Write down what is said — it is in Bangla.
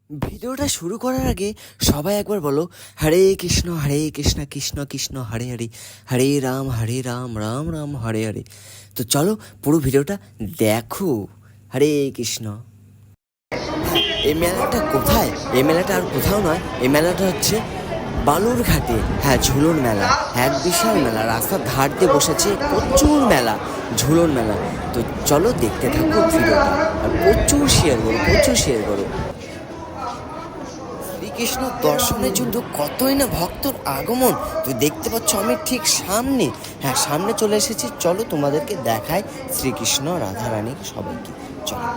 ভিডিওটা শুরু করার আগে সবাই একবার বলো হরে কৃষ্ণ কৃষ্ণ কৃষ্ণ হরে হরে, হরে রাম রাম রাম হরে হরে। তো চলো পুরো ভিডিওটা দেখো। হরে কৃষ্ণ। এই মেলাটা কোথায়? এই মেলাটা আর কোথাও নয়, এই মেলাটা হচ্ছে বালুরঘাটে। হ্যাঁ, ঝুলন মেলা, এক বিশাল মেলা, রাস্তার ধার দিয়ে বসেছে প্রচুর মেলা, ঝুলন মেলা। তো চলো দেখতে থাকো ভিডিওটা, আর প্রচুর শেয়ার করো। শ্রীকৃষ্ণ দর্শনের জন্য কতই না ভক্তর আগমন। তো দেখতে পাচ্ছ আমি ঠিক সামনে, সামনে চলে এসেছি। চলো তোমাদেরকে দেখাই শ্রীকৃষ্ণ রাধারানী সবাইকে, চলো।